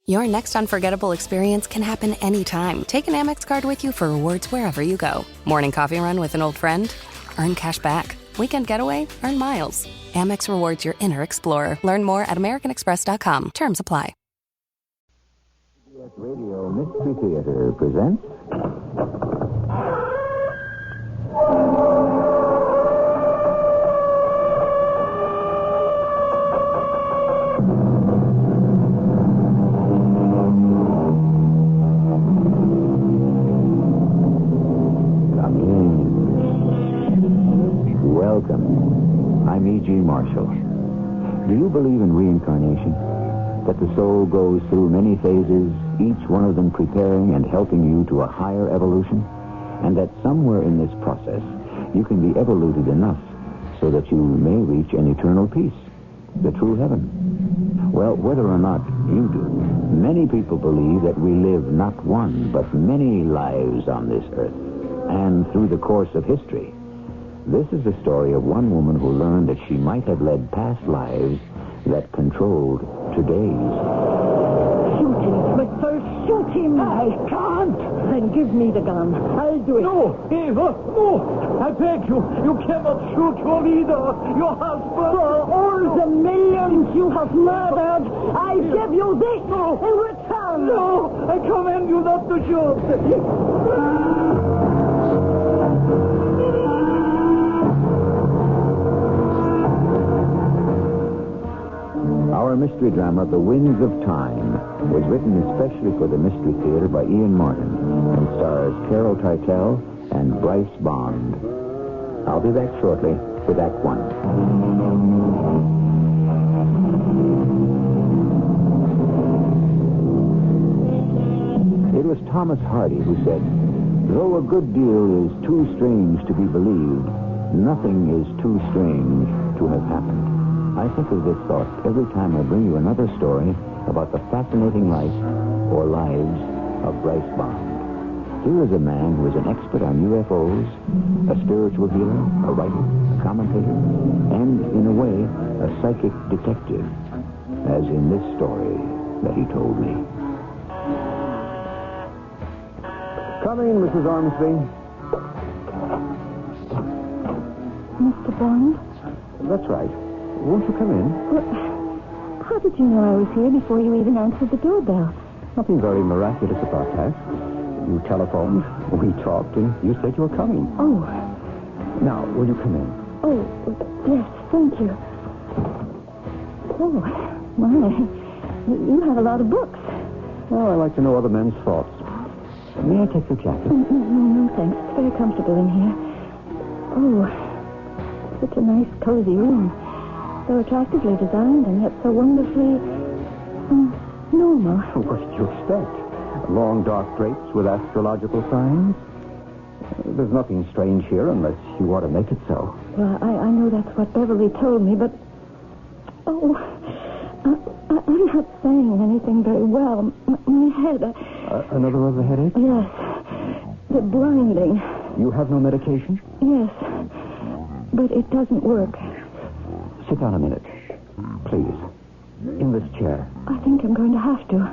Your next unforgettable experience can happen anytime. Take an Amex card with you for rewards wherever you go. Morning coffee run with an old friend? Earn cash back. Weekend getaway? Earn miles. Amex rewards your inner explorer. Learn more at americanexpress.com. Terms apply. CBS Radio Mystery Theater presents... Welcome. I'm E.G. Marshall. Do you believe in reincarnation? That the soul goes through many phases, each one of them preparing and helping you to a higher evolution? And that somewhere in this process, you can be evoluted enough so that you may reach an eternal peace, the true heaven? Well, whether or not you do, many people believe that we live not one, but many lives on this earth. And through the course of history, this is the story of one woman who learned that she might have led past lives that controlled today's. Shoot him, McPhil, shoot him! I can't! Then give me the gun. I'll do it. No, Eva, no! I beg you, you cannot shoot your leader, your husband! For all the millions you have murdered, I give you this in return! No, I command you not to shoot! Our mystery drama, The Winds of Time, was written especially for the Mystery Theater by Ian Martin and stars Carol Teitel and Bryce Bond. I'll be back shortly with Act One. It was Thomas Hardy who said, "Though a good deal is too strange to be believed, nothing is too strange to have happened." I think of this thought every time I bring you another story about the fascinating life or lives of Bryce Bond. Here is a man who is an expert on UFOs, a spiritual healer, a writer, a commentator, and, in a way, a psychic detective, as in this story that he told me. Come in, Mrs. Ormsby. Mr. Bond? That's right. Won't you come in? Well, how did you know I was here before you even answered the doorbell? Nothing very miraculous about that. You telephoned, we talked, and you said you were coming. Oh. Now, will you come in? Oh, yes, thank you. Oh, my. You have a lot of books. Well, I like to know other men's thoughts. May I take your jacket? No, thanks. It's very comfortable in here. Oh, such a nice, cozy room. So attractively designed and yet so wonderfully normal. What did you expect? Long, dark drapes with astrological signs? There's nothing strange here unless you want to make it so. Well, I know that's what Beverly told me, but... Oh, I'm not saying anything very well. My head... Another of the headache? Yes. The blinding. You have no medication? Yes. But it doesn't work. Sit down a minute, please. In this chair. I think I'm going to have to.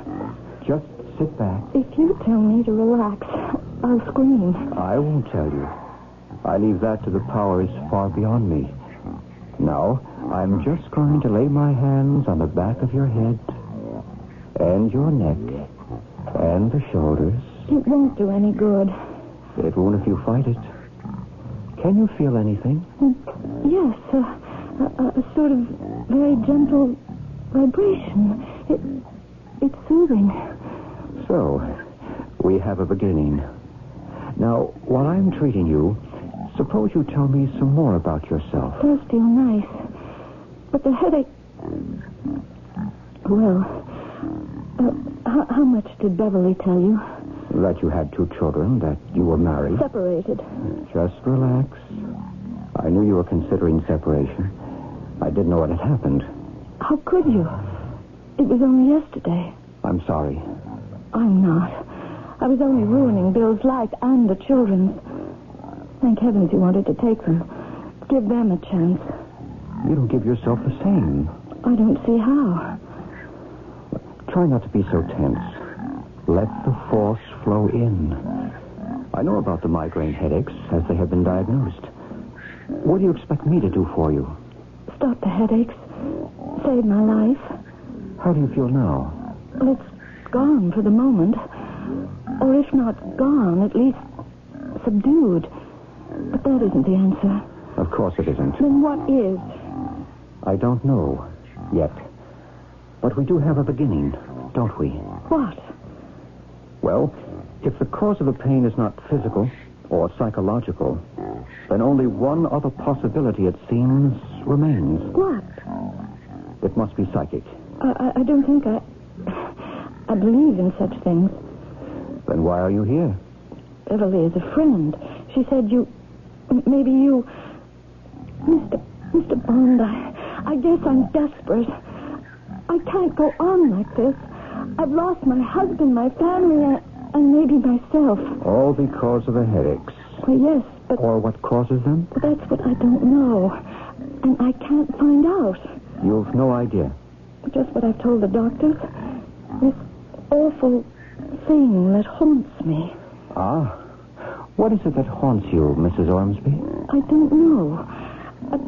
Just sit back. If you tell me to relax, I'll scream. I won't tell you. I leave that to the powers far beyond me. Now, I'm just going to lay my hands on the back of your head, and your neck, and the shoulders. It won't do any good. It won't if you fight it. Can you feel anything? Yes, a sort of very gentle vibration. It's soothing. So, we have a beginning. Now, while I'm treating you, suppose you tell me some more about yourself. It does feel nice. But the headache... Well, how much did Beverly tell you? That you had 2 children, that you were married. Separated. Just relax. I knew you were considering separation. I didn't know what had happened. How could you? It was only yesterday. I'm sorry. I'm not. I was only ruining Bill's life and the children's. Thank heavens you wanted to take them. Give them a chance. You don't give yourself the same. I don't see how. Try not to be so tense. Let the force flow in. I know about the migraine headaches as they have been diagnosed. What do you expect me to do for you? Stop the headaches. Save my life. How do you feel now? Well, it's gone for the moment. Or if not gone, at least subdued. But that isn't the answer. Of course it isn't. Then what is? I don't know yet. But we do have a beginning, don't we? What? Well, if the cause of the pain is not physical or psychological, then only one other possibility, it seems, remains. What? It must be psychic. I don't think I believe in such things. Then why are you here? Beverly is a friend. She said maybe you... Mr. Bond, I guess I'm desperate. I can't go on like this. I've lost my husband, my family, and maybe myself. All because of the headaches. Well, yes, but... Or what causes them? That's what I don't know. And I can't find out. You've no idea. Just what I've told the doctors. This awful thing that haunts me. Ah. What is it that haunts you, Mrs. Ormsby? I don't know. A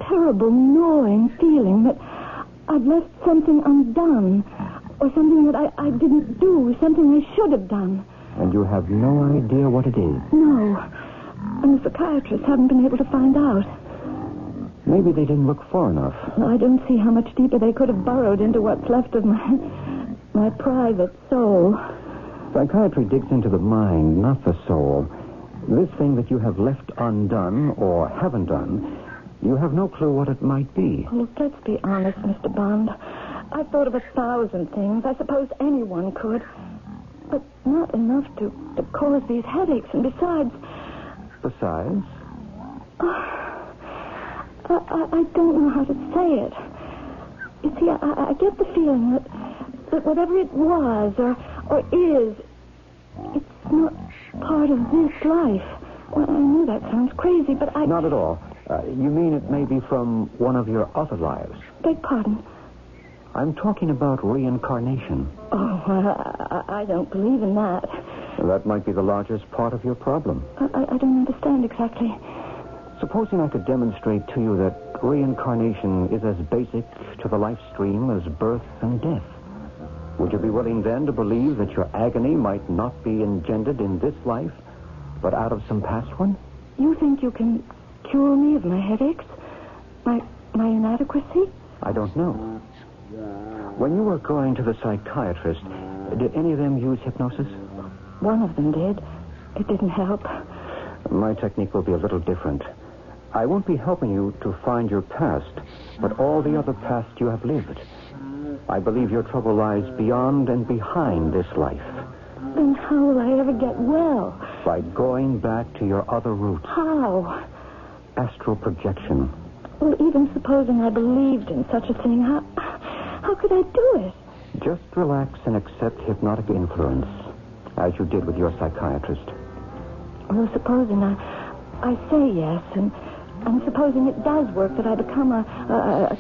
terrible gnawing feeling that I've left something undone. Or something that I didn't do. Something I should have done. And you have no idea what it is? No. And the psychiatrists haven't been able to find out. Maybe they didn't look far enough. I don't see how much deeper they could have burrowed into what's left of my private soul. Psychiatry digs into the mind, not the soul. This thing that you have left undone or haven't done, you have no clue what it might be. Look, let's be honest, Mr. Bond. I've thought of 1,000 things. I suppose anyone could. But not enough to cause these headaches. And besides... Besides? I don't know how to say it. You see, I get the feeling that whatever it was or is, it's not part of this life. Well, I know that sounds crazy, but I... Not at all. You mean it may be from one of your other lives? Beg pardon? I'm talking about reincarnation. Oh, I don't believe in that. That might be the largest part of your problem. I don't understand exactly. Supposing I could demonstrate to you that reincarnation is as basic to the life stream as birth and death. Would you be willing then to believe that your agony might not be engendered in this life, but out of some past one? You think you can cure me of my headaches? My inadequacy? I don't know. When you were going to the psychiatrist, did any of them use hypnosis? One of them did. It didn't help. My technique will be a little different. I won't be helping you to find your past, but all the other past you have lived. I believe your trouble lies beyond and behind this life. Then how will I ever get well? By going back to your other roots. How? Astral projection. Well, even supposing I believed in such a thing, how could I do it? Just relax and accept hypnotic influence, as you did with your psychiatrist. Well, supposing I say yes, and supposing it does work, that I become a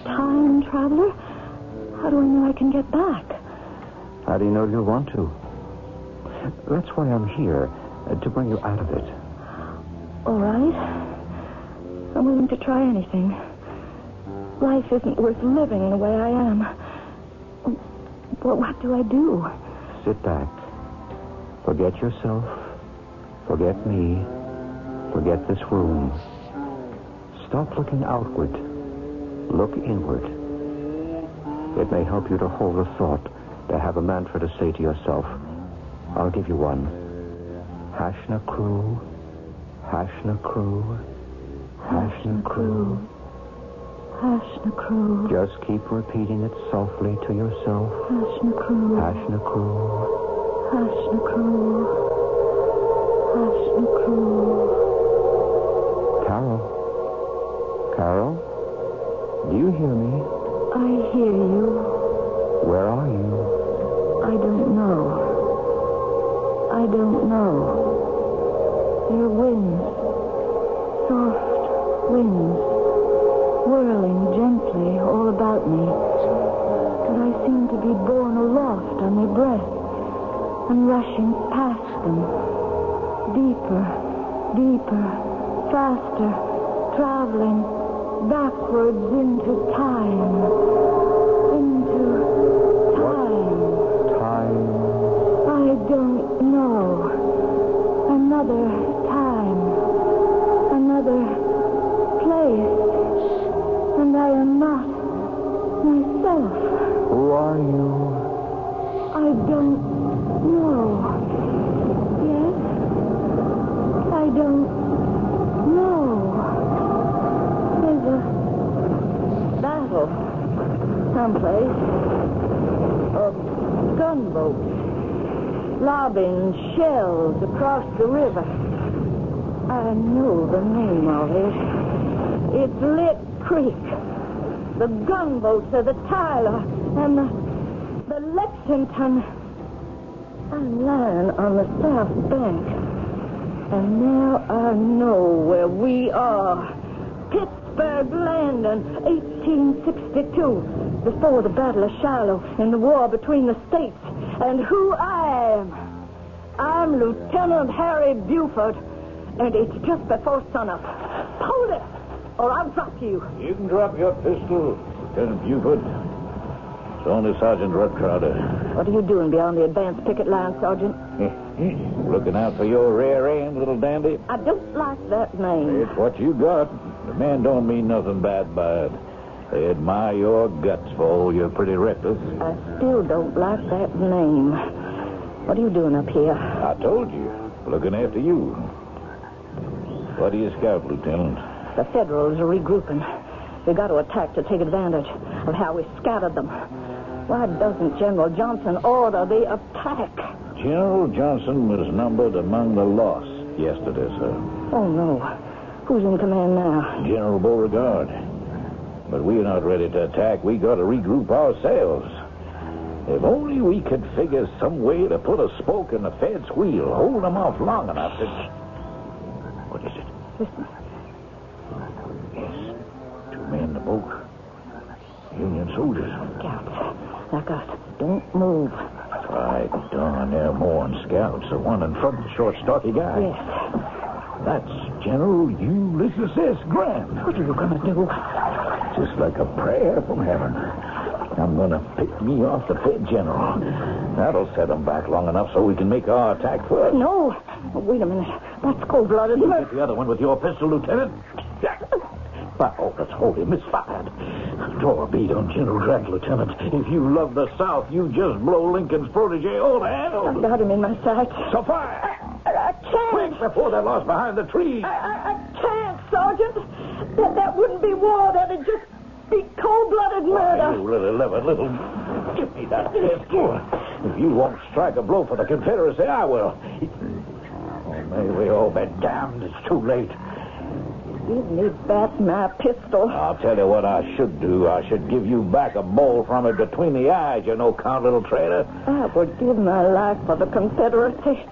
time traveler, how do I know I can get back? How do you know you'll want to? That's why I'm here, to bring you out of it. All right. I'm willing to try anything. Life isn't worth living the way I am. Well, what do I do? Sit back. Forget yourself. Forget me. Forget this room. Stop looking outward. Look inward. It may help you to hold a thought, to have a mantra to say to yourself. I'll give you one. Hashna Crew, Hashna Crew, Hashna Crew. Hashna Crew. Just keep repeating it softly to yourself. Hashna Crew. Hashna Crew. Hashna Crew. Hashna Crew. Carol? Carol? Do you hear me? I hear you. Where are you? I don't know. I don't know. They're winds. Soft winds. Whirling gently all about me. and I seemed to be borne aloft on their breath and rushing past them. Deeper, deeper, faster, traveling backwards into time. Into time. Time. I don't know. Another time. Another place. And I am not myself. Who are you? I don't know. Yes? I don't know. There's a battle someplace. A gunboat lobbing shells across the river. I know the name of it. It's Lit Creek. The gunboats are the Tyler and the Lexington. I'm lying on the south bank. And now I know where we are. Pittsburgh Landing, 1862. Before the Battle of Shiloh in the war between the states. And who I am. I'm Lieutenant Harry Buford. And it's just before sunup. Hold it, or I'll drop you. You can drop your pistol, Lieutenant Buford. It's only Sergeant Rudd Crowder. What are you doing beyond the advanced picket line, Sergeant? Looking out for your rear end, little dandy. I don't like that name. It's what you got. The man don't mean nothing bad by it. They admire your guts for all your pretty reckless. I still don't like that name. What are you doing up here? I told you. Looking after you. What do you scout, Lieutenant? The Federals are regrouping. We got to attack to take advantage of how we scattered them. Why doesn't General Johnson order the attack? General Johnson was numbered among the lost yesterday, sir. Oh, no. Who's in command now? General Beauregard. But we're not ready to attack. We got to regroup ourselves. If only we could figure some way to put a spoke in the Fed's wheel, hold them off long enough to... What is it? Listen. Yes. 2 men in the boat. Union soldiers. Scouts. Like us. Don't move. Right, darn, they're more than scouts. The one in front, the short, stocky guy. Yes. That's General Ulysses S. Grant. What are you going to do? Just like a prayer from heaven. I'm going to pick me off the Fed General. That'll set them back long enough so we can make our attack first. No. Wait a minute. That's cold-blooded You murder. get the other one with your pistol, Lieutenant. Oh, let's hold him. Misfired. Draw a bead on General Grant, Lieutenant. If you love the South, you just blow Lincoln's protege all to hell. I've got him in my sights. So fire. I can't. Quick, before they're lost behind the trees. I can't, Sergeant. That wouldn't be war. That'd just be cold-blooded murder. You little... Give me that pistol. If you won't strike a blow for the Confederacy, I will. Oh, may we all be damned. It's too late. Give me back my pistol. I'll tell you what I should do. I should give you back a bowl from it between the eyes, you no-count little traitor. I would give my life for the Confederacy,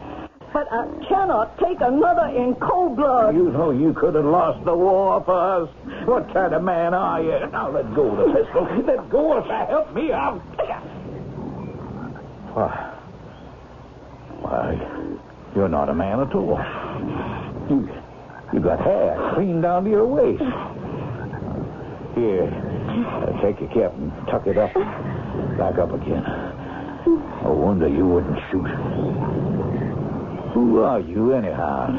but I cannot take another in cold blood. You know you could have lost the war for us. What kind of man are you? Now let go of the pistol. Let go of it. Help me out. Why, you're not a man at all. You got hair clean down to your waist. Here, take your cap and tuck it up. Back up again. No wonder you wouldn't shoot. Who are you, anyhow?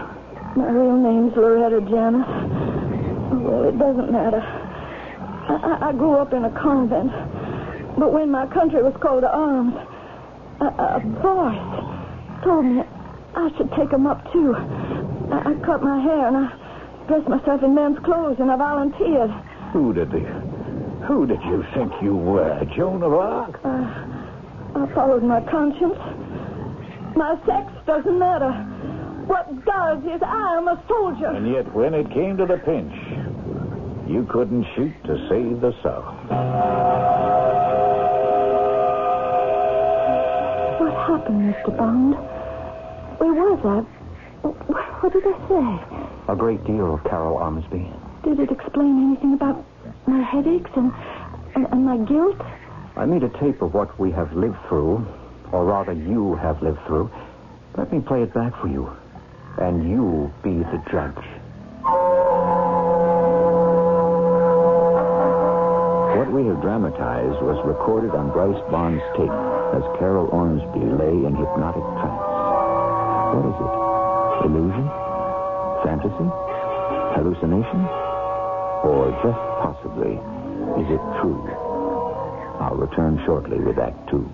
My real name's Loretta Janice. Well, it doesn't matter. I grew up in a convent, but when my country was called to arms, a voice told me I should take them up, too. I cut my hair and I dressed myself in men's clothes and I volunteered. Who did you think you were, Joan of Arc? I followed my conscience. My sex doesn't matter. What does is I am a soldier. And yet when it came to the pinch, you couldn't shoot to save the South. What happened, Mr. Bond? Where was I? What did I say? A great deal, Carol Ormsby. Did it explain anything about my headaches and my guilt? I made a tape of what we have lived through, or rather you have lived through. Let me play it back for you, and you be the judge. What we have dramatized was recorded on Bryce Bond's tape as Carol Ormsby lay in hypnotic trance. What is it? Illusion? Fantasy? Hallucination? Or just possibly, is it true? I'll return shortly with Act 2.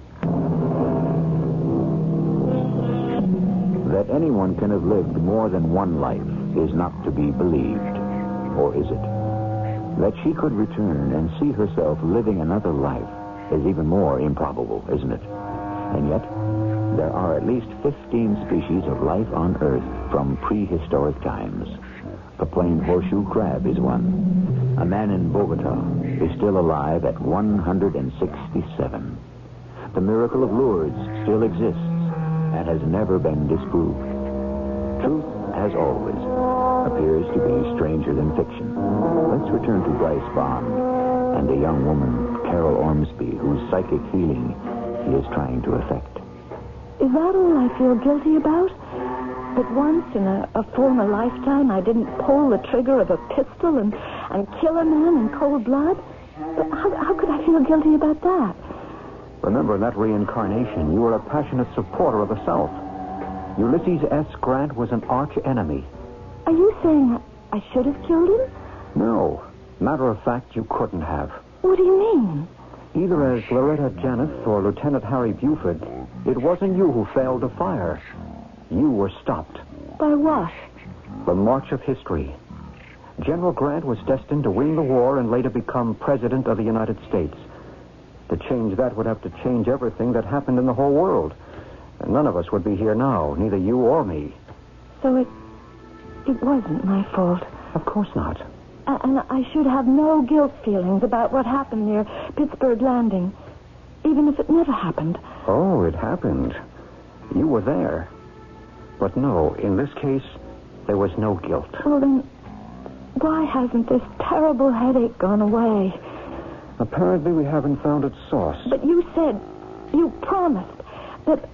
That anyone can have lived more than one life is not to be believed, or is it? That she could return and see herself living another life is even more improbable, isn't it? And yet, there are at least 15 species of life on Earth from prehistoric times. The plain horseshoe crab is one. A man in Bogota is still alive at 167. The miracle of Lourdes still exists and has never been disproved. Truth, as always, appears to be stranger than fiction. Let's return to Bryce Bond and a young woman, Carol Ormsby, whose psychic healing he is trying to effect. Is that all I feel guilty about? That once in a former lifetime I didn't pull the trigger of a pistol and kill a man in cold blood? But how could I feel guilty about that? Remember, in that reincarnation, you were a passionate supporter of the South. Ulysses S. Grant was an arch enemy. Are you saying I should have killed him? No. Matter of fact, you couldn't have. What do you mean? Either as Loretta Janeth or Lieutenant Harry Buford, it wasn't you who failed to fire. You were stopped. By what? The march of history. General Grant was destined to win the war and later become President of the United States. To change that would have to change everything that happened in the whole world. And none of us would be here now, neither you or me. So it wasn't my fault. Of course not. And I should have no guilt feelings about what happened near Pittsburgh Landing, even if it never happened. Oh, it happened. You were there. But no, in this case, there was no guilt. Well, then, why hasn't this terrible headache gone away? Apparently, we haven't found its source. But you promised that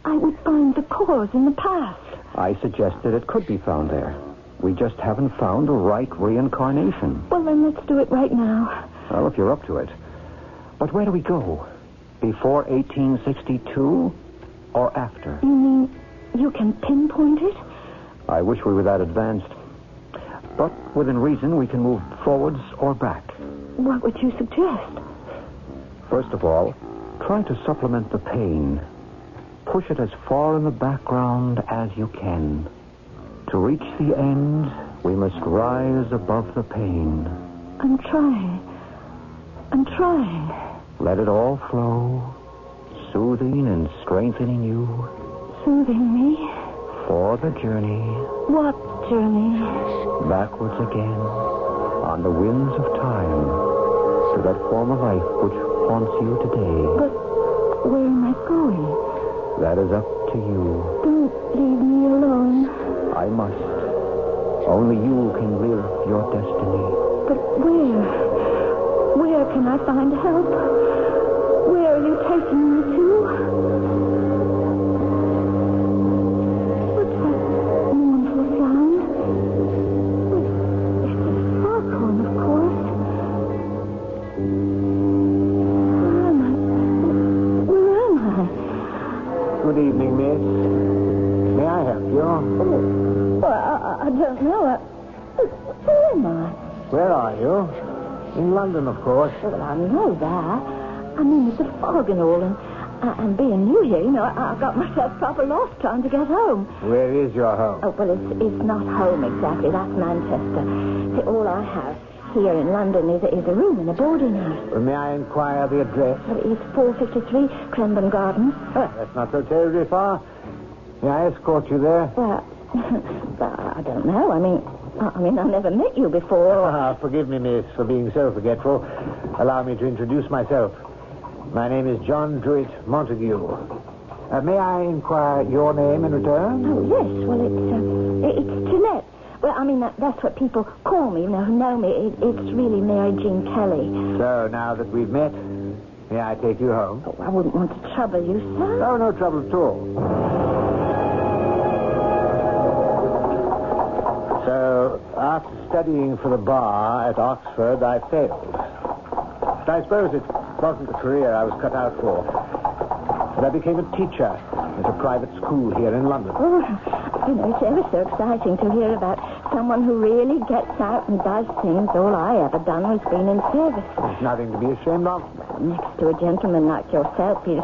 I would find the cause in the past. I suggested it could be found there. We just haven't found the right reincarnation. Well, then let's do it right now. Well, if you're up to it. But where do we go? Before 1862 or after? You mean you can pinpoint it? I wish we were that advanced. But within reason, we can move forwards or back. What would you suggest? First of all, try to supplement the pain. Push it as far in the background as you can. To reach the end, we must rise above the pain. I'm trying. Let it all flow, soothing and strengthening you. Soothing me? For the journey. What journey? Backwards again, on the winds of time, to that former life which haunts you today. But where am I going? That is up to you. Don't leave me alone. I must. Only you can live your destiny. But where? Where can I find help? Where are you taking me to? What's that mournful sound? It's a foghorn, of course. Where am I? Good evening, miss. May I help you? Well, I don't know. Where am I? Where are you? In London, of course. Well, I know that. I mean, it's a fog and all, and being new here, I got myself proper lost trying to get home. Where is your home? Oh, well, it's not home exactly. That's Manchester. See, all I have here in London is a room in a boarding house. Well, may I inquire the address? Well, it's 453 Crenban Gardens. That's not so terribly far. May I escort you there? Well, I don't know. I mean, I never met you before. Forgive me, miss, for being so forgetful. Allow me to introduce myself. My name is John Druitt Montague. May I inquire your name in return? Oh, yes. Well, it's Jeanette. Well, I mean, that's what people call me, who know me. It's really Mary Jean Kelly. So, now that we've met, May I take you home? Oh, I wouldn't want to trouble you, sir. No, no trouble at all. So, after studying for the bar at Oxford, I failed. But I suppose it wasn't the career I was cut out for. And I became a teacher at a private school here in London. Oh, it's ever so exciting to hear about someone who really gets out and does things. All I ever done was been in service. There's nothing to be ashamed of. Next to a gentleman like yourself is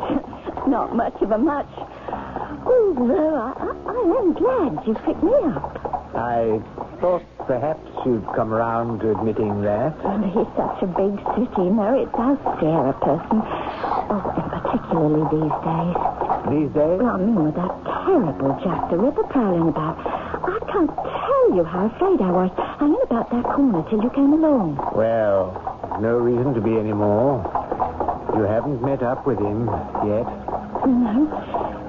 not much of a much. Although I am glad you picked me up. I thought perhaps you'd come around to admitting that. Well, he's such a big city, Mary. It does scare a person. Oh, and particularly these days. These days? Well, I mean, with that terrible Jack the Ripper prowling about. I can't tell you how afraid I was hanging about that corner till you came along. Well, no reason to be any more. You haven't met up with him yet. No.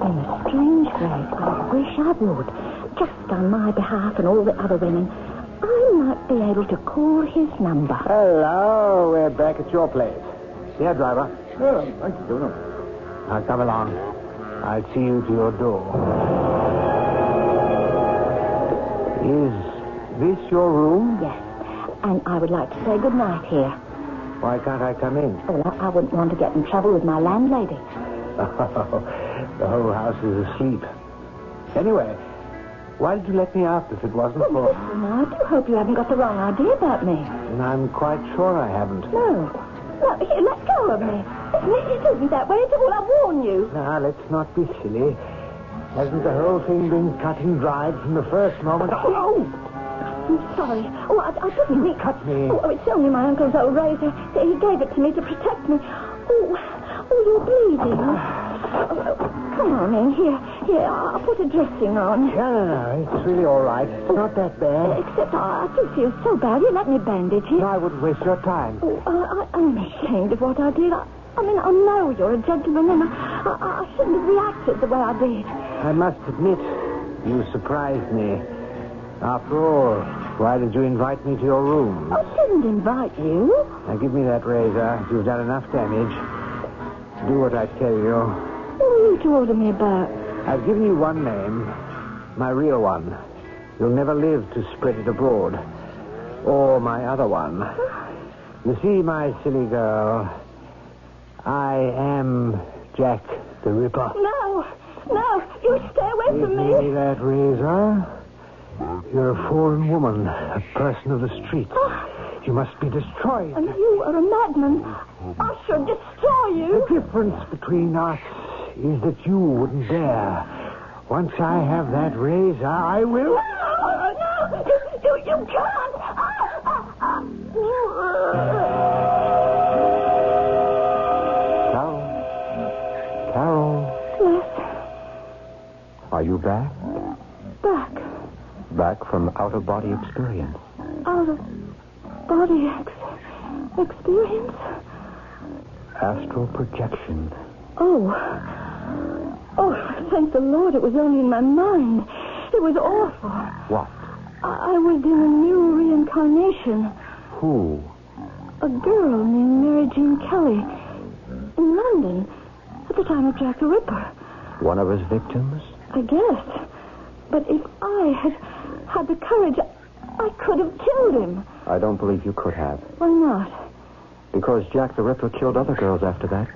In a strange way, I wish I would. Just on my behalf and all the other women. I might be able to call his number. Hello, we're back at your place. Here, driver. Oh, thank you, Governor. Now, come along. I'll see you to your door. Is this your room? Yes. And I would like to say good night here. Why can't I come in? Well, I wouldn't want to get in trouble with my landlady. The whole house is asleep. Anyway, why did you let me out if it wasn't for... Listen, I do hope you haven't got the wrong idea about me. And I'm quite sure I haven't. No. No, here, let go of me. It isn't that way at all. I warn you. Now, let's not be silly. Hasn't the whole thing been cut and dried from the first moment? Oh! I'm sorry. Oh, I didn't mean... Cut me. Oh, it's only my uncle's old razor. He gave it to me to protect me. Oh, you're bleeding. Come on in. Here, I'll put a dressing on. No, it's really all right. It's not that bad. Except I do feel so bad. You let me bandage it. No, I wouldn't waste your time. Oh, I'm ashamed of what I did. I mean, I know you're a gentleman, and I shouldn't have reacted the way I did. I must admit, you surprised me. After all, why did you invite me to your room? I didn't invite you. Now, give me that razor. You've done enough damage. Do what I tell you. What are you talking me about? I've given you one name, my real one. You'll never live to spread it abroad. Or my other one. You see, my silly girl, I am Jack the Ripper. No, you stay away from me. Give me that razor. You're a fallen woman, a person of the street. You must be destroyed. And you are a madman. I shall destroy you. The difference between us is that you wouldn't dare. Once I have that razor, I will... No, you can't. Carol. Yes. Are you back? Back. Back from out-of-body experience. Out-of-body experience? Astral projection. Oh, thank the Lord, it was only in my mind. It was awful. What? I was in a new reincarnation. Who? A girl named Mary Jean Kelly. In London. At the time of Jack the Ripper. One of his victims? I guess. But if I had had the courage, I could have killed him. I don't believe you could have. Why not? Because Jack the Ripper killed other girls after that.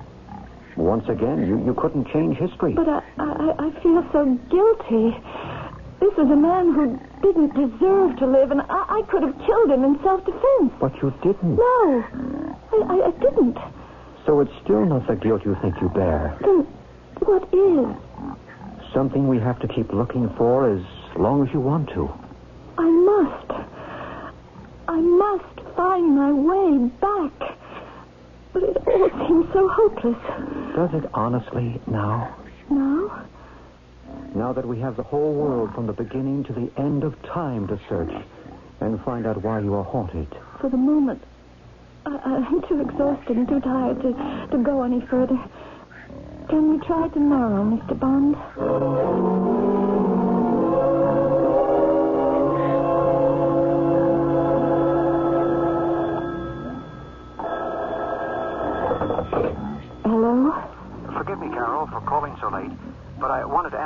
Once again, you couldn't change history. But I feel so guilty. This was a man who didn't deserve to live, and I could have killed him in self-defense. But you didn't. No, I didn't. So it's still not the guilt you think you bear. Then what is? Something we have to keep looking for as long as you want to. I must find my way back. But it all seems so hopeless. Does it honestly now? No? Now that we have the whole world from the beginning to the end of time to search and find out why you are haunted. For the moment, I'm too exhausted and too tired to go any further. Can we try tomorrow, Mr. Bond?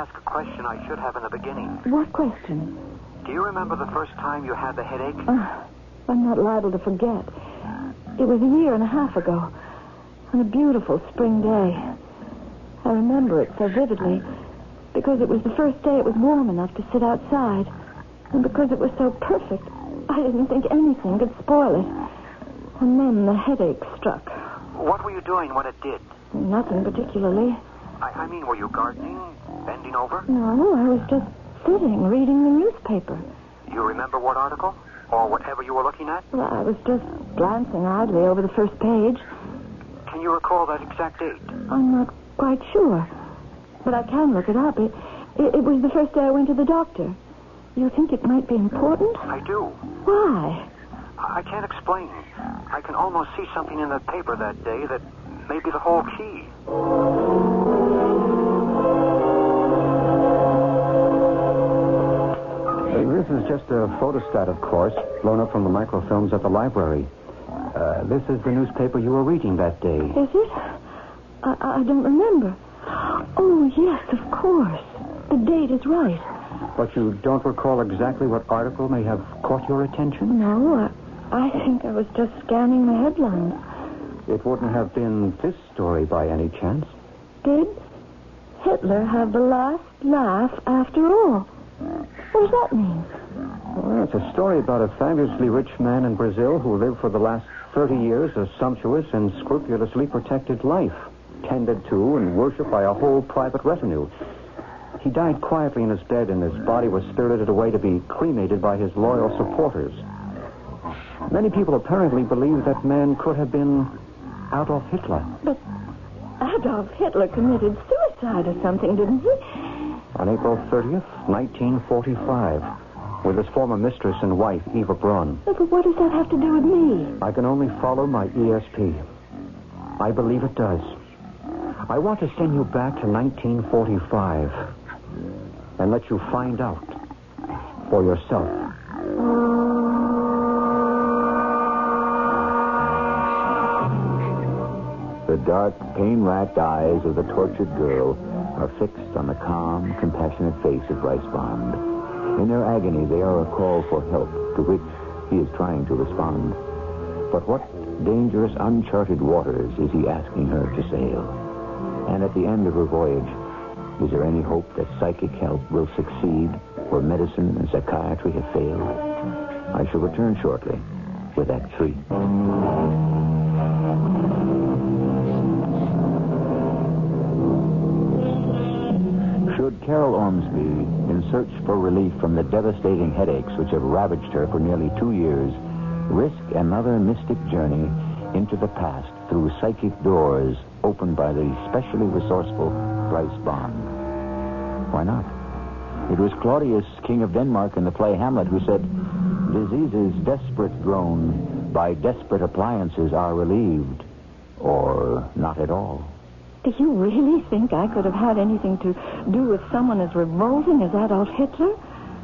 ask a question I should have in the beginning. What question? Do you remember the first time you had the headache? I'm not liable to forget. It was 1.5 years ago, on a beautiful spring day. I remember it so vividly because it was the first day it was warm enough to sit outside, and because it was so perfect, I didn't think anything could spoil it. And then the headache struck. What were you doing when it did? Nothing particularly. I mean, were you gardening, bending over? No, I was just sitting, reading the newspaper. You remember what article? Or whatever you were looking at? Well, I was just glancing idly over the first page. Can you recall that exact date? I'm not quite sure, but I can look it up. It was the first day I went to the doctor. You think it might be important? I do. Why? I can't explain. I can almost see something in the paper that day that may be the whole key. This is just a photostat, of course, blown up from the microfilms at the library. This is the newspaper you were reading that day. Is it? I don't remember. Oh, yes, of course. The date is right. But you don't recall exactly what article may have caught your attention? No, I think I was just scanning the headlines. It wouldn't have been this story by any chance. Did Hitler have the last laugh after all? What does that mean? Well, it's a story about a fabulously rich man in Brazil who lived for the last 30 years a sumptuous and scrupulously protected life, tended to and worshipped by a whole private retinue. He died quietly in his bed, and his body was spirited away to be cremated by his loyal supporters. Many people apparently believe that man could have been Adolf Hitler. But Adolf Hitler committed suicide or something, didn't he? On April 30th, 1945, with his former mistress and wife, Eva Braun. But what does that have to do with me? I can only follow my ESP. I believe it does. I want to send you back to 1945 and let you find out for yourself. The dark, pain-racked eyes of the tortured girl are fixed on the calm, compassionate face of Bryce Bond. In their agony, they are a call for help, to which he is trying to respond. But what dangerous, uncharted waters is he asking her to sail? And at the end of her voyage, is there any hope that psychic help will succeed where medicine and psychiatry have failed? I shall return shortly with Act 3. Should Carol Ormsby, in search for relief from the devastating headaches which have ravaged her for nearly 2 years, risk another mystic journey into the past through psychic doors opened by the specially resourceful Bryce Bond? Why not? It was Claudius, King of Denmark, in the play Hamlet, who said, "Diseases desperate grown by desperate appliances are relieved, or not at all." Do you really think I could have had anything to do with someone as revolting as Adolf Hitler?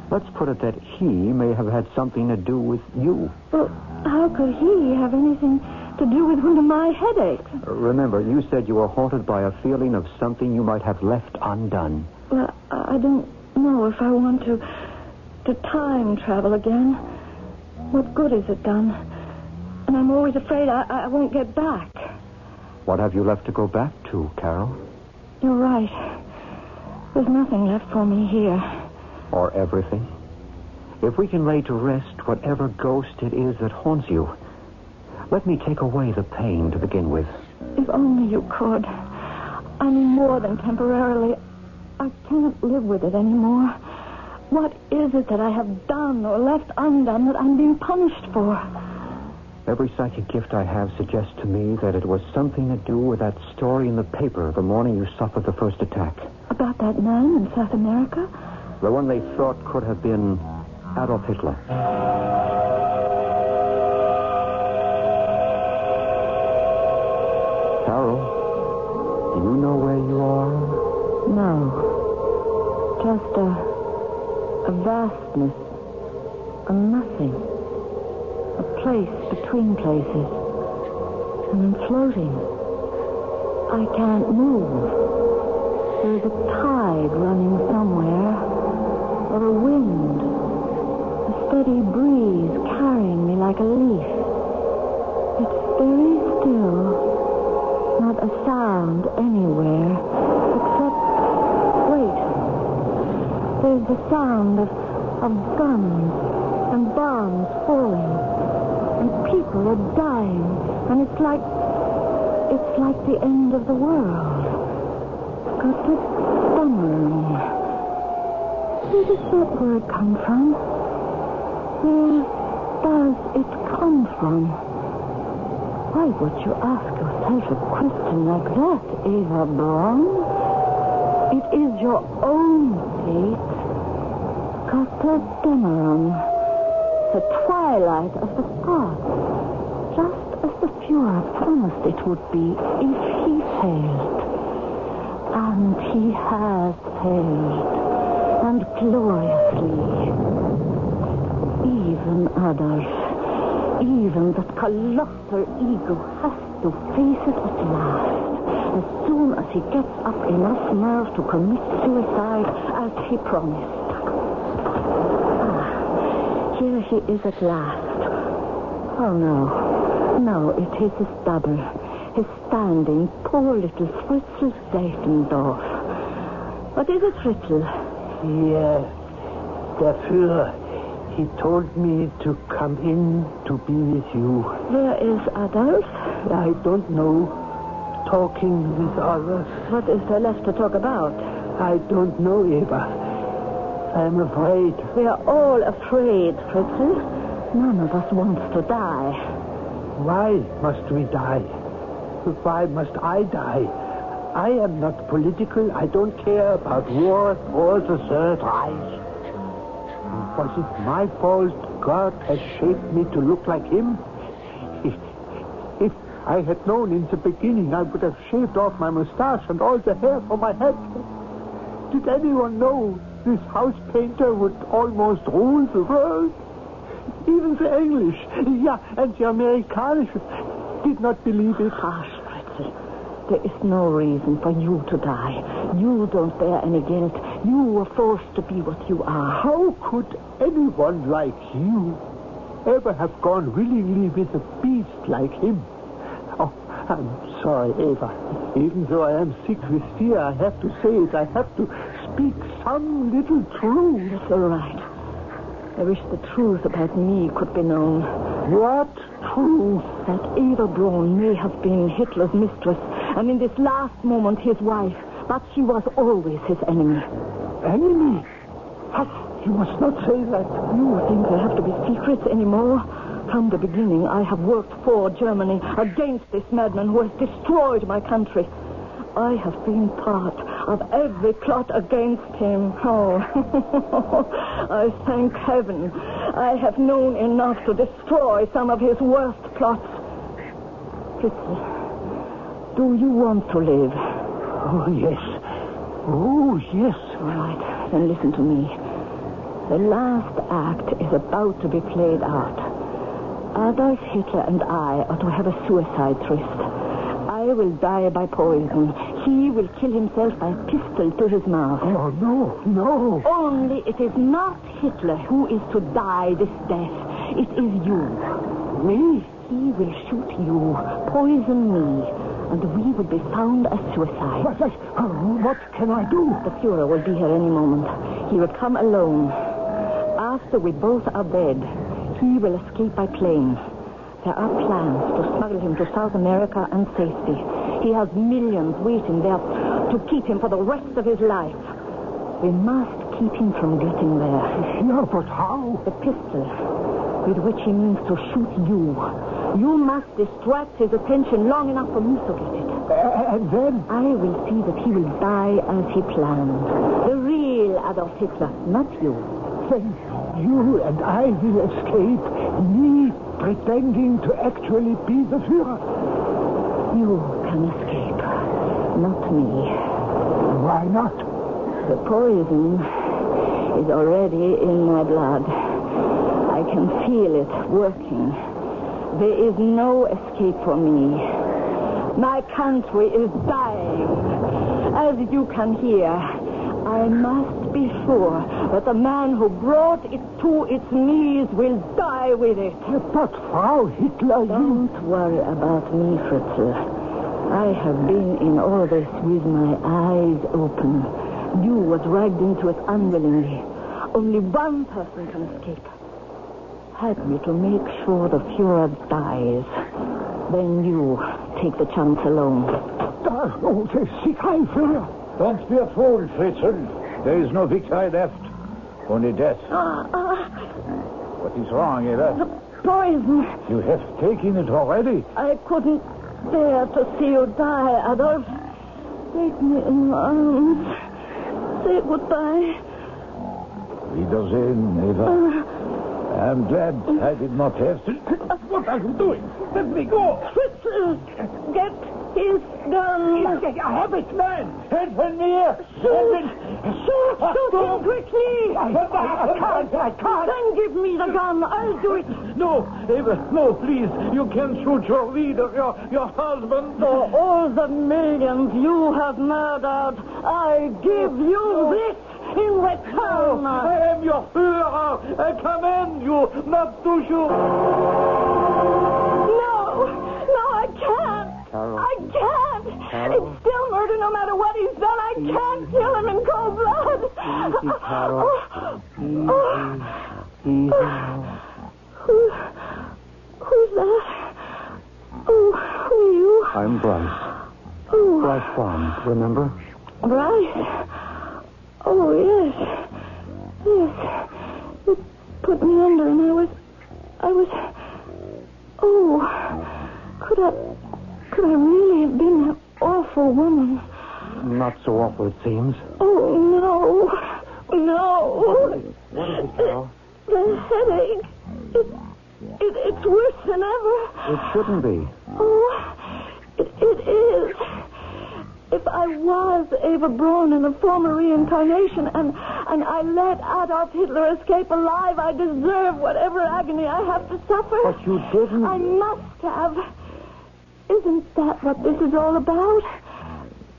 Let's put it that he may have had something to do with you. Well, how could he have anything to do with one of my headaches? Remember, you said you were haunted by a feeling of something you might have left undone. Well, I don't know if I want to time travel again. What good has it done? And I'm always afraid I won't get back. What have you left to go back to, Carol? You're right. There's nothing left for me here. Or everything? If we can lay to rest whatever ghost it is that haunts you, let me take away the pain to begin with. If only you could. I mean, more than temporarily. I can't live with it anymore. What is it that I have done or left undone that I'm being punished for? Every psychic gift I have suggests to me that it was something to do with that story in the paper the morning you suffered the first attack. About that man in South America? The one they thought could have been Adolf Hitler. Carol, do you know where you are? No. Just a vastness. A nothing. A place between places. And I'm floating. I can't move. There's a tide running somewhere, or a wind, a steady breeze carrying me like a leaf. It's very still, not a sound anywhere, except, wait, there's the sound of guns and bombs falling, and people are dying, and it's like the end of the world. Gotterdammerung. Where does that word come from? Where does it come from? Why would you ask yourself a question like that, Eva Braun? It is your own fate. Gotterdammerung. The twilight of the past. Just as the Führer promised it would be if he failed. And he has failed. And gloriously. Even Adolf, even that colossal ego has to face it at last. As soon as he gets up enough nerve to commit suicide as he promised. Here he is at last. Oh, no, it is his double. His standing, poor little Fritzl Seifendorf. What is it, Fritzl? Der Führer, he told me to come in to be with you. Where is Adolf? I don't know. Talking with others. What is there left to talk about? I don't know, Eva. I'm afraid. We are all afraid, Fritzl. None of us wants to die. Why must we die? Why must I die? I am not political. I don't care about war or the Third Reich. Was it my fault God has shaped me to look like him? If I had known in the beginning, I would have shaved off my mustache and all the hair from my head. Did anyone know this house painter would almost rule the world? Even the English, and the Americans did not believe it. Hush, Fritzl. There is no reason for you to die. You don't bear any guilt. You were forced to be what you are. How could anyone like you ever have gone willingly with a beast like him? Oh, I'm sorry, Eva. Even though I am sick with fear, I have to say it. I have to speak some little truth. That's all right. I wish the truth about me could be known. What truth? That Eva Braun may have been Hitler's mistress, and in this last moment his wife, but she was always his enemy. Enemy? You must not say that. You think there have to be secrets anymore? From the beginning, I have worked for Germany against this madman who has destroyed my country. I have been part of every plot against him. Oh, I thank heaven I have known enough to destroy some of his worst plots. Fritzl, do you want to live? Oh, yes. Oh, yes. All right, then listen to me. The last act is about to be played out. Adolf Hitler and I are to have a suicide tryst. I will die by poison. He will kill himself by a pistol to his mouth. Oh, no. Only it is not Hitler who is to die this death. It is you. Me? He will shoot you, poison me, and we will be found as suicide. What can I do? The Führer will be here any moment. He will come alone. After we both are dead, he will escape by plane. There are plans to smuggle him to South America and safety. He has millions waiting there to keep him for the rest of his life. We must keep him from getting there. Yeah, but how? The pistol with which he means to shoot you. You must distract his attention long enough for me to get it. And then? I will see that he will die as he planned. The real Adolf Hitler, not you. Then you and I will escape, me pretending to actually be the Führer. You can escape, not me. Why not? The poison is already in my blood. I can feel it working. There is no escape for me. My country is dying. As you can hear, I must be sure that the man who brought it to its knees will die with it. But Frau Hitler, Don't worry about me, Fritzl. I have been in all this with my eyes open. You was dragged into it unwillingly. Only one person can escape. Help me to make sure the Fuhrer dies. Then you take the chance alone. Oh, der Sieg-Heil, Führer. Don't be a fool, Fritzl. There is no victory left. Only death. What is wrong, Eva? The poison. You have taken it already. I couldn't bear to see you die, Adolf. Take me in your arms. Say goodbye. Wiedersehen, Eva. I'm glad I did not have to... What are you doing? Let me go. Fritzl, get his gun. I have it, man. Help me here. Shoot him quickly. I can't. Then give me the gun. I'll do it. No, Eva, no, please. You can't shoot your leader, your husband. For all the millions you have murdered, I give you this in return. I am your Führer. I command you not to shoot. No, I can't. Carol. I can't. Carol. It's still murder no matter what he's done. I can't kill him in cold blood. Easy, Carol. Easy. Who's that? Oh, who are you? I'm Bryce. Oh, Bryce Farms, remember? Bryce. Oh, yes. Yes. It put me under and I was... Oh, could I really have been that awful woman? Not so awful, it seems. Oh, no. What is it, Carol? The headache. It's worse than ever. It shouldn't be. Oh, it is. If I was Eva Braun in a former reincarnation and I let Adolf Hitler escape alive, I deserve whatever agony I have to suffer. But you didn't. I must have. Isn't that what this is all about?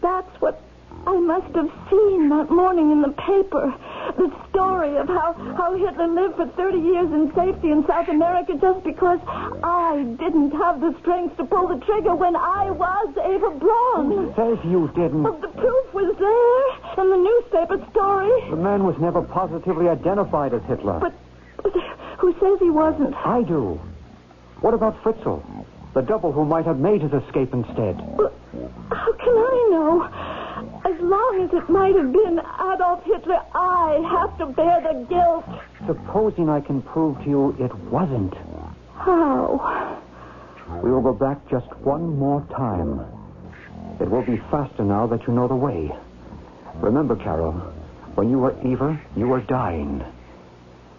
That's what I must have seen that morning in the paper. The story of how Hitler lived for 30 years in safety in South America just because I didn't have the strength to pull the trigger when I was Eva Braun. Who says you didn't? But the proof was there in the newspaper story. The man was never positively identified as Hitler. But who says he wasn't? I do. What about Fritzl? The double who might have made his escape instead. Well, how can I know? As long as it might have been Adolf Hitler, I have to bear the guilt. Supposing I can prove to you it wasn't. How? We will go back just one more time. It will be faster now that you know the way. Remember, Carol, when you were Eva, you were dying.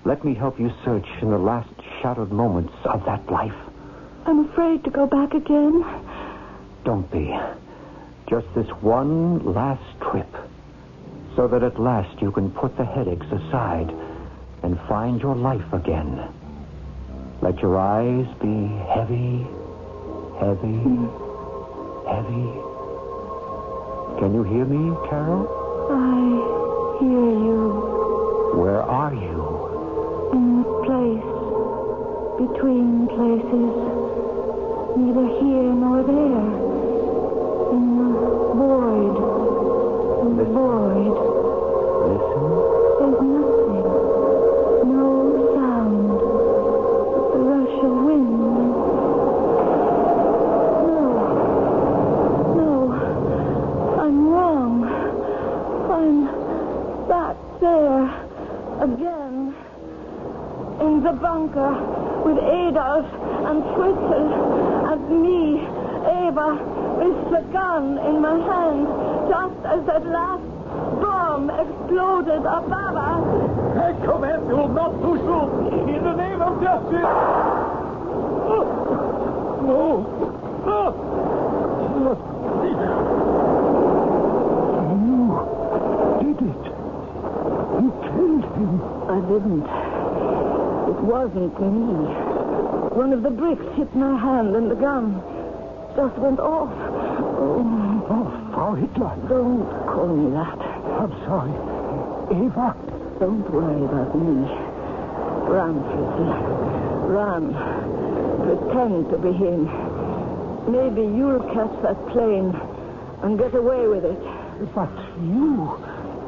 Let me help you search in the last shadowed moments of that life. I'm afraid to go back again. Don't be. Just this one last trip, so that at last you can put the headaches aside and find your life again. Let your eyes be heavy, heavy, heavy. Can you hear me, Carol? I hear you. Where are you? In a place between places, neither here nor there. In the void. In the void. Listen. There's nothing. No sound. But the rush of wind. No. I'm wrong. I'm back there again. In the bunker with Adolf and Fritzl and me, Eva, with the gun in my hand, just as that last bomb exploded above us. I command you not to shoot. In the name of justice. No. You did it. You killed him. I didn't. It wasn't me. One of the bricks hit my hand and the gun just went off. Oh, Frau Hitler. don't call me that. I'm sorry. Eva? Don't worry about me. Run, Fritzy. Run. Pretend to be him. Maybe you'll catch that plane and get away with it. But you...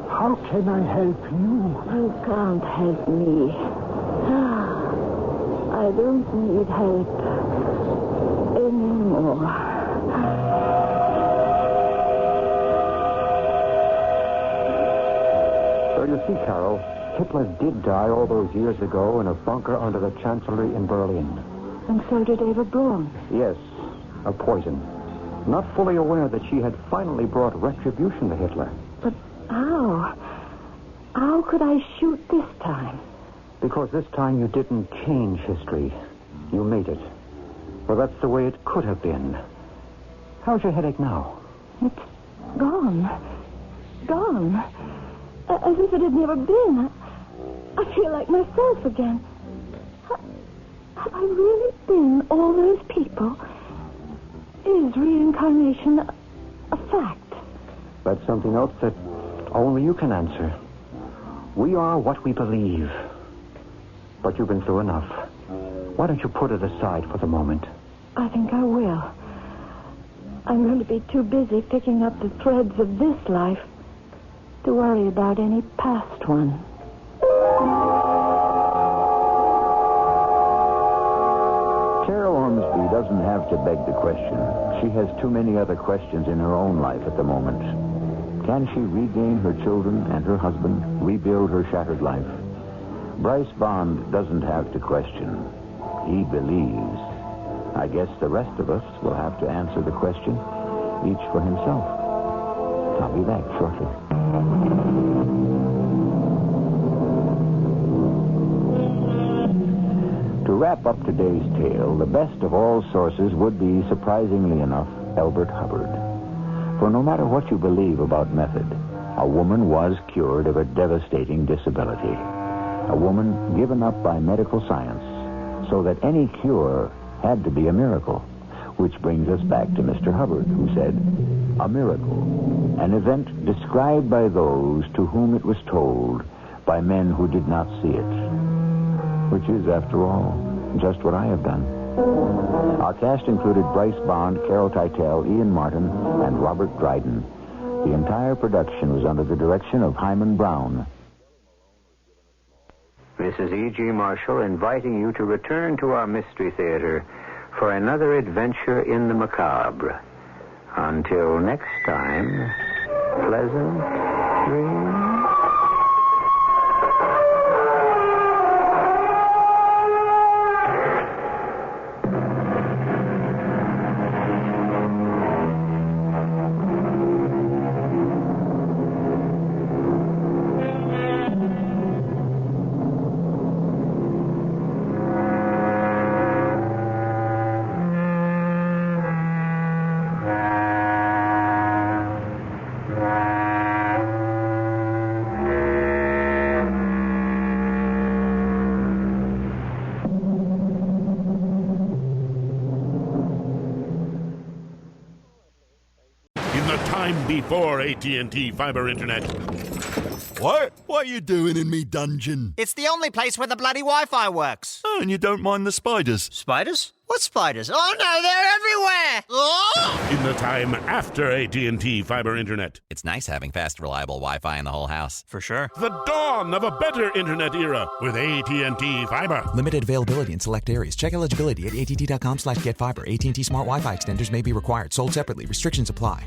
How can I help you? You can't help me. I don't need help anymore. So you see, Carol, Hitler did die all those years ago in a bunker under the Chancellery in Berlin. And so did Eva Braun. Yes, a poison. Not fully aware that she had finally brought retribution to Hitler. But how? How could I shoot this time? Because this time you didn't change history. You made it. Well, that's the way it could have been. How's your headache now? It's gone. Gone. As if it had never been. I feel like myself again. Have I really been all those people? Is reincarnation a fact? That's something else that only you can answer. We are what we believe. But you've been through enough. Why don't you put it aside for the moment? I think I will. I'm going to be too busy picking up the threads of this life to worry about any past one. Carol Ormsby doesn't have to beg the question. She has too many other questions in her own life at the moment. Can she regain her children and her husband, rebuild her shattered life? Bryce Bond doesn't have to question. He believes. I guess the rest of us will have to answer the question, each for himself. I'll be back shortly. To wrap up today's tale, the best of all sources would be, surprisingly enough, Elbert Hubbard. For no matter what you believe about method, a woman was cured of a devastating disability. A woman given up by medical science, so that any cure had to be a miracle. Which brings us back to Mr. Hubbard, who said, a miracle, an event described by those to whom it was told by men who did not see it. Which is, after all, just what I have done. Our cast included Bryce Bond, Carol Teitel, Ian Martin, and Robert Dryden. The entire production was under the direction of Hyman Brown. Mrs. E.G. Marshall inviting you to return to our Mystery Theater for another adventure in the macabre. Until next time, pleasant dreams. Before AT&T Fiber Internet. What? What are you doing in me dungeon? It's the only place where the bloody Wi-Fi works. Oh, and you don't mind the spiders? Spiders? What spiders? Oh, no, they're everywhere! Oh! In the time after AT&T Fiber Internet. It's nice having fast, reliable Wi-Fi in the whole house. For sure. The dawn of a better internet era with AT&T Fiber. Limited availability in select areas. Check eligibility at att.com/getfiber. AT&T Smart Wi-Fi extenders may be required. Sold separately. Restrictions apply.